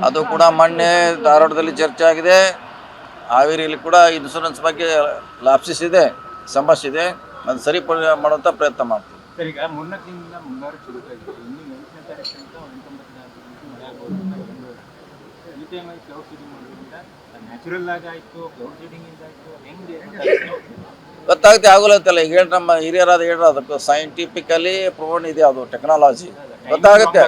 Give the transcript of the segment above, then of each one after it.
ಅದು ಕೂಡ ಮೊನ್ನೆ ಧಾರವಾಡದಲ್ಲಿ ಚರ್ಚೆ ಆಗಿದೆ. ಹಾವೇರಿಯಲ್ಲಿ ಕೂಡ ಇನ್ಶೂರೆನ್ಸ್ ಬಗ್ಗೆ ಲಾಪ್ಸಿಸ್ ಇದೆ, ಸಮಸ್ಯೆ ಇದೆ. ಅದು ಮಾಡುವಂಥ ಪ್ರಯತ್ನ ಮಾಡ್ತೀವಿ. ಸರ್, ಈಗ 3 ದಿನದಿಂದ ಮುಂಗಾರು ಚುರುಕಾಗಿದೆ. ಇನ್ನು 8ನೇ ತಾರೀಕು ತನಕ 99 ಮಳೆ ಆಗ್ಬೋದು ಅಂತ ಈ ಟೈಮಲ್ಲಿ ಕ್ಲೌಡ್ ಸೀಡಿಂಗ್ ಮಾಡೋದ್ರಿಂದ ನ್ಯಾಚುರಲ್ ಆಗಿ ಆಯಿತು, ಕ್ಲೌಡ್ ಸೀಡಿಂಗ್ ಇಂದ ಆಯಿತು, ಹೆಂಗೆ ಗೊತ್ತಾಗುತ್ತೆ ಆಗೋಲ್ಲ ಅಂತಲ್ಲ. ಈಗ ನಮ್ಮ ಹಿರಿಯರಾದ ಹೇಳ್ರ ಅದಕ್ಕೆ ಸೈಂಟಿಫಿಕಲಿ ಪ್ರೂವನ್ ಇದೆ, ಅದು ಟೆಕ್ನಾಲಜಿ ಗೊತ್ತಾಗುತ್ತೆ.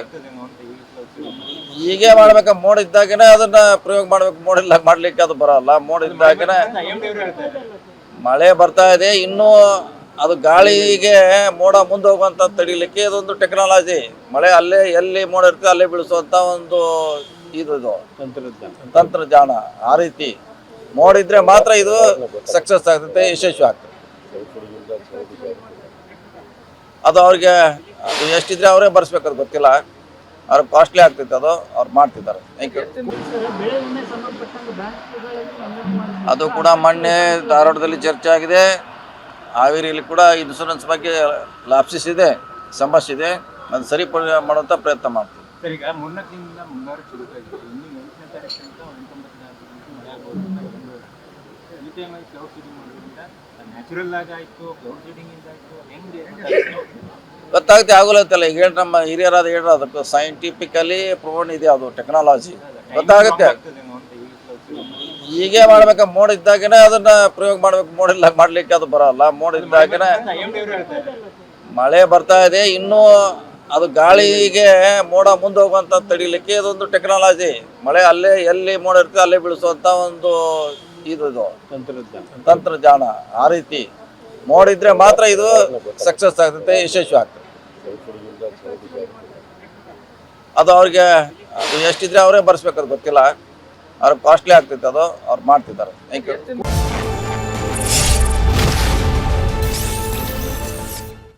ಹೀಗೆ ಮಾಡ್ಬೇಕು, ಮೋಡ ಇದ್ದಾಗನೇ ಅದನ್ನ ಪ್ರಯೋಗ ಮಾಡ್ಬೇಕು. ಮೋಡಿಲ್ಲ ಮಾಡ್ಲಿಕ್ಕೆ ಅದು ಬರಲ್ಲ. ಮೋಡ ಇದ್ದಾಗನೇ ಮಳೆ ಬರ್ತಾ ಇದೆ. ಇನ್ನೂ ಅದು ಗಾಳಿಗೆ ಮೋಡ ಮುಂದೆ ಹೋಗುವಂತ ತಡಿಲಿಕ್ಕೆ ಇದೊಂದು ಟೆಕ್ನಾಲಜಿ. ಮಳೆ ಅಲ್ಲೇ ಎಲ್ಲಿ ಮೋಡ ಇರ್ತದೆ ಅಲ್ಲೇ ಬೀಳಿಸುವಂತ ಒಂದು ಇದು ತಂತ್ರಜ್ಞಾನ. ಆ ರೀತಿ ಮೋಡಿದ್ರೆ ಮಾತ್ರ ಇದು ಸಕ್ಸಸ್ ಆಗ್ತದೆ, ಯಶಸ್ವಿ ಆಗ್ತದೆ. ಅದು ಅವ್ರಿಗೆ ಎಷ್ಟಿದ್ರೆ ಅವರೇ ಬರ್ಸ್ಬೇಕಾದ್ರೆ ಗೊತ್ತಿಲ್ಲ. ಅವ್ರಿಗೆ ಕಾಸ್ಟ್ಲಿ ಆಗ್ತೈತೆ, ಅದು ಅವ್ರು ಮಾಡ್ತಿದ್ದಾರೆ. ಅದು ಕೂಡ ಮೊನ್ನೆ ಧಾರವಾಡದಲ್ಲಿ ಚರ್ಚೆ ಆಗಿದೆ. ಹಾವೇರಿಯಲ್ಲಿ ಕೂಡ ಇನ್ಶೂರೆನ್ಸ್ ಬಗ್ಗೆ ಲಾಪ್ಸಿಸ್ ಇದೆ, ಸಮಸ್ಯೆ ಇದೆ. ಅದು ಮಾಡುವಂಥ ಪ್ರಯತ್ನ ಮಾಡ್ತೀವಿ. ಸರ್, ಈಗ 3 ದಿನದಿಂದ ಮುಂಗಾರು ಚುರುಕಾಗಿದೆ. ಇನ್ನು 8ನೇ ತಾರೀಕು ತನಕ 99 ಮಳೆ ಆಗ್ಬೋದು ಅಂತ ಈ ಟೈಮಲ್ಲಿ ಕ್ಲೌಡ್ ಸೀಡಿಂಗ್ ಮಾಡೋದ್ರಿಂದ ನ್ಯಾಚುರಲ್ ಆಗಿ ಆಯಿತು, ಕ್ಲೌಡ್ ಸೀಡಿಂಗ್ ಇಂದ ಆಯಿತು, ಹೆಂಗೆ ಗೊತ್ತಾಗುತ್ತೆ ಆಗೋಲ್ಲ ಅಂತಲ್ಲ. ಈಗ ನಮ್ಮ ಹಿರಿಯರಾದ ಹೇಳ್ರ ಅದಕ್ಕೆ ಸೈಂಟಿಫಿಕಲಿ ಪ್ರೂವನ್ ಇದೆ, ಅದು ಟೆಕ್ನಾಲಜಿ ಗೊತ್ತಾಗುತ್ತೆ. ಹೀಗೆ ಮಾಡ್ಬೇಕು, ಮೋಡ ಇದ್ದಾಗನೇ ಅದನ್ನ ಪ್ರಯೋಗ ಮಾಡ್ಬೇಕು. ಮೋಡಿಲ್ಲ ಮಾಡ್ಲಿಕ್ಕೆ ಅದು ಬರಲ್ಲ. ಮೋಡ ಇದ್ದಾಗನೇ ಮಳೆ ಬರ್ತಾ ಇದೆ. ಇನ್ನೂ ಅದು ಗಾಳಿಗೆ ಮೋಡ ಮುಂದೆ ಹೋಗುವಂತ ತಡಿಲಿಕ್ಕೆ ಇದೊಂದು ಟೆಕ್ನಾಲಜಿ. ಮಳೆ ಅಲ್ಲೇ ಎಲ್ಲಿ ಮೋಡ ಇರ್ತದೆ ಅಲ್ಲೇ ಬೀಳಿಸುವಂತ ಒಂದು ಇದು ತಂತ್ರಜ್ಞಾನ. ಆ ರೀತಿ ಮೋಡಿದ್ರೆ ಮಾತ್ರ ಇದು ಸಕ್ಸಸ್ ಆಗ್ತದೆ, ಯಶಸ್ವಿ ಆಗ್ತದೆ. ಅದು ಅವ್ರಿಗೆ ಎಷ್ಟಿದ್ರೆ ಅವರೇ ಬರ್ಸ್ಬೇಕಾದ್ರೆ ಗೊತ್ತಿಲ್ಲ. ಅವ್ರಿಗೆ ಕಾಸ್ಟ್ಲಿ ಆಗ್ತೈತೆ, ಅದು ಅವ್ರು ಮಾಡ್ತಿದ್ದಾರೆ. Thank you.